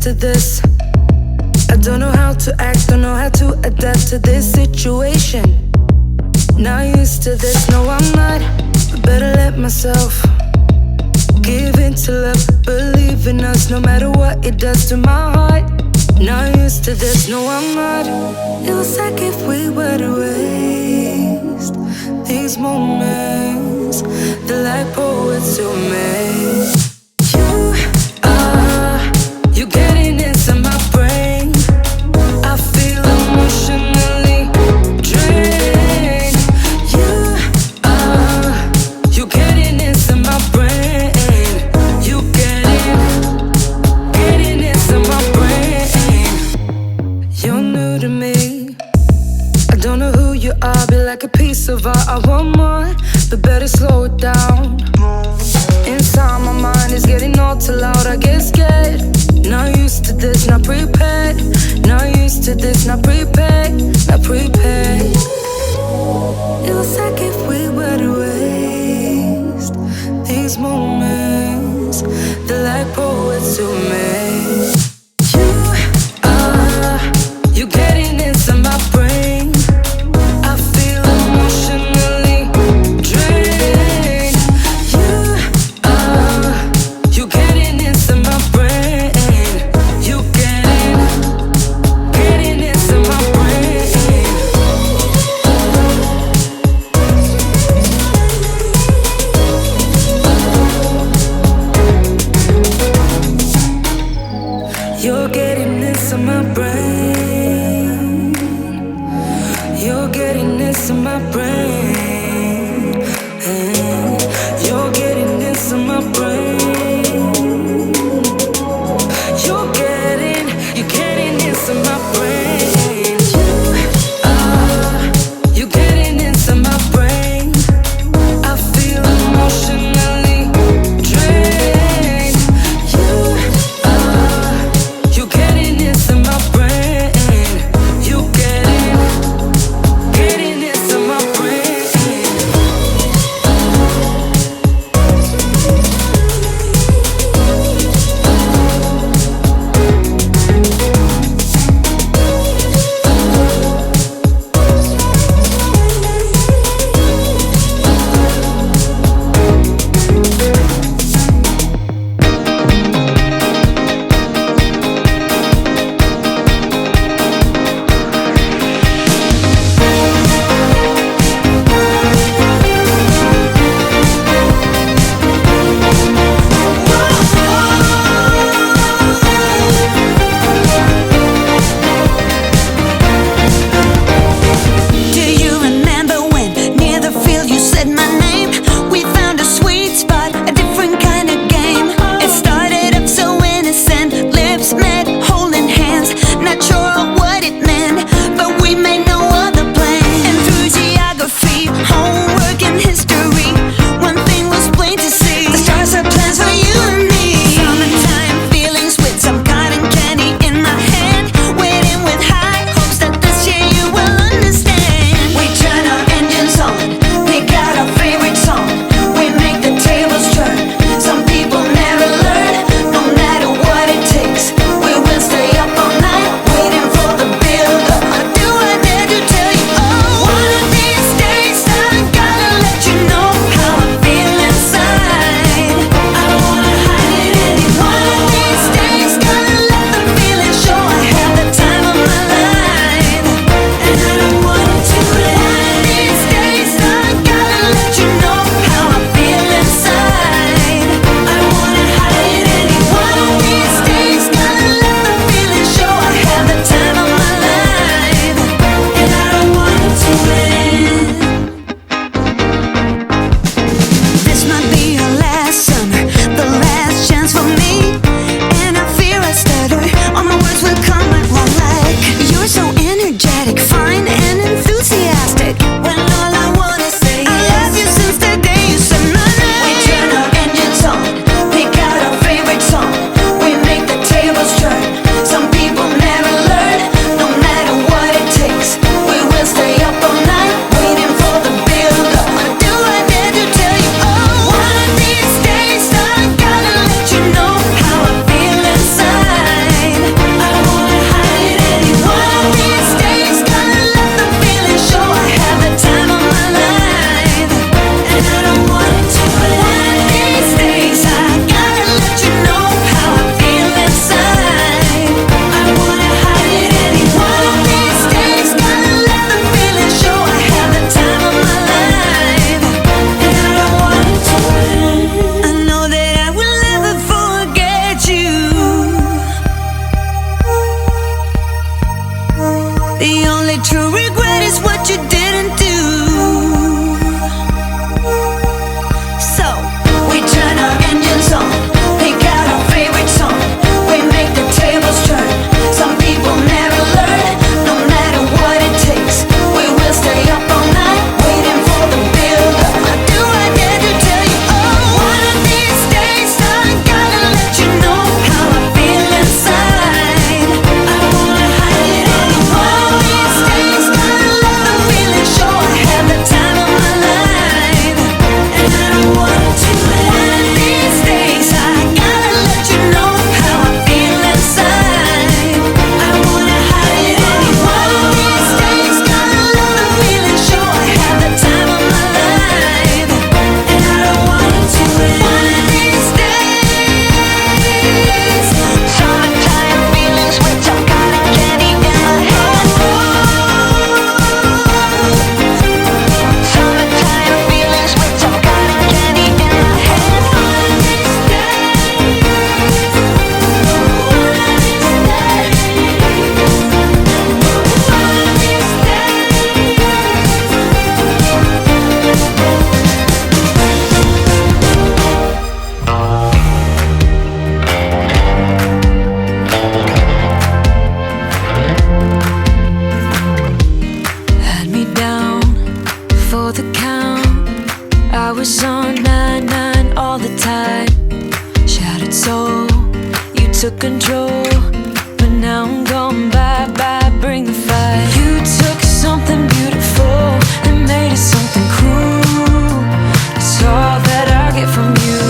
to this. I don't know how to act, don't know how to adapt to this situation. Not used to this, no I'm not, but better let myself give in to love, believe in us no matter what it does to my heart. Not used to this, no I'm not. It was like if we were to waste these moments, they're like poets to me. You getting inside my brain. I feel emotionally drained. You getting inside my brain. You getting inside my brain. You're new to me. I don't know who you are, be like a piece of art. I want more, but better slow it down. Inside my mind is getting all too loud, I get scared. Not used to this, not prepared. Not used to this, not prepared. Not prepared. It was like if we were to waste these moments, they're like poets to me. You getting inside my brain. I feel emotionally drained. You getting inside my brain. You getting inside my brain. You're getting inside my brain. You're getting inside my brain. You're getting inside my brain. You're getting inside my brain. You getting inside my brain. I feel emotionally drained. You getting inside my brain. You getting inside my brain. The only true regret is what you didn't do. So we turn our engines on, pick out our favorite song. We make the tables turn. Some people never learn. No matter what it takes, we will stay up all night waiting for the build-up. Do I dare to tell you? Oh, one of these days I gotta let you know how I feel inside. I wanna hide it any one of these days. Gotta let the feeling show I have the time of my life, and I don't want to. One of these days I gotta let you know how I feel inside. I wanna hide it any one of these days. Gotta let the feeling show I have the time of my life, and I don't want to. One of these days, summertime feelings with some cotton candy in my hand. Summertime feelings with some cotton candy in my hand. One of these had me down for the count. I was on 9-9 all the time. Shattered soul, you took control, but now I'm gone. Bye-bye, bring the fire. You took something beautiful and made it something cruel. It's all that I get from you.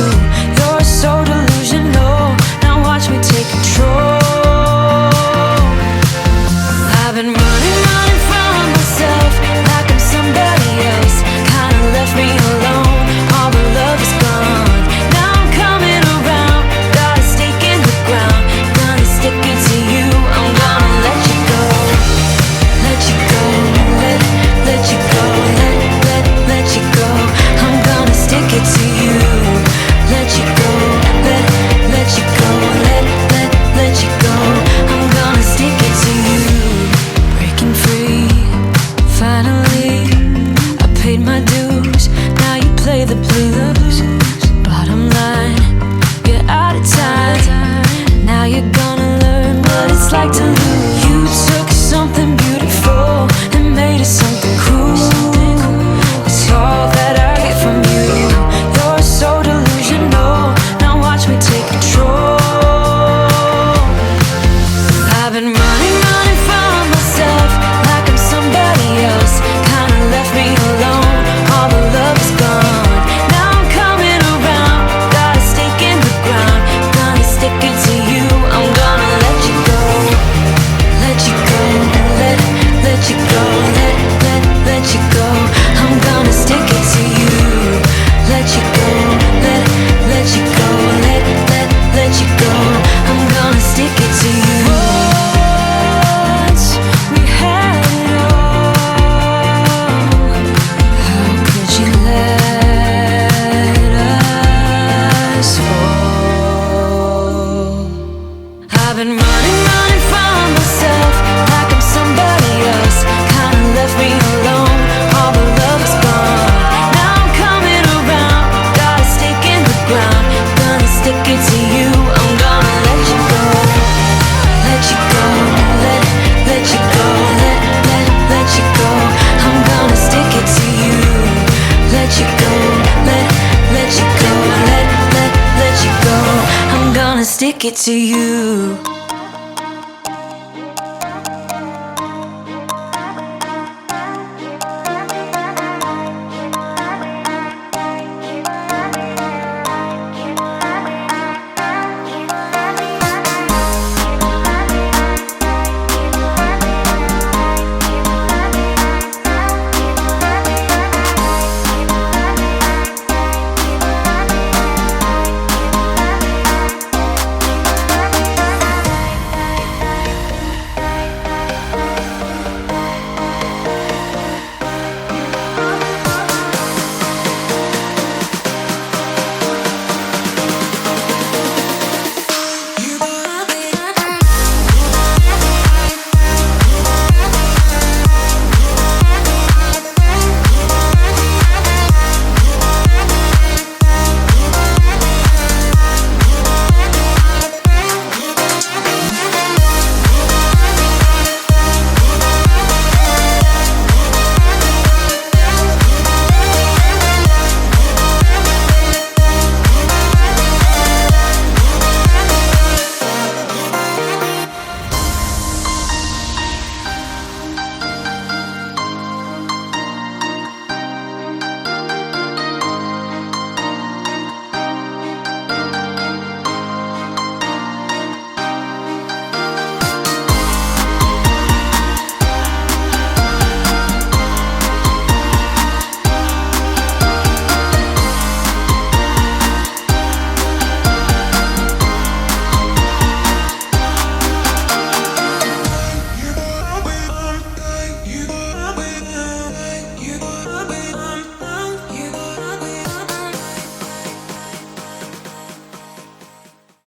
You're so delusional. Now watch me take control. I've been running from myself like I'm somebody else. Kinda left me alone. All the love is gone. Now I'm coming around. Got a stake in the ground. Gonna stick it to you. I'm gonna let you go. Let you go. Let you go. Let you go. I'm gonna stick it to you. Let you go. Let you go. Let you go. I'm gonna stick it to you. Breaking free, finally. I paid my dues. Now you play the blues. Bottom line, you're out of time. Now you're gonna learn what it's like to lose. You took something beautiful and made it something cruel. It's all that I get from you. You're so delusional. Now watch me take control. I've been running from myself like I'm somebody else. Kinda left me alone. All the love is gone. Now I'm coming around. Got a stake in the ground. Gonna stick it to you. I'm gonna let you go. Let you go. Let you go. Let you go. I'm gonna stick it to you. Let you go. Let you go. Let you go. I'm gonna stick it to you. Once we had it all. How could you let us fall? I've been running from myself like I'm somebody else. Kinda left me alone. All the love is gone. Now I'm coming around. Got a stake in the ground. Gonna stick it to you. I'm gonna let you go. Let you go. Let you go. Let you go. I'm gonna stick it to you. Let you go. Let you go. Let you go. I'm gonna stick it to you.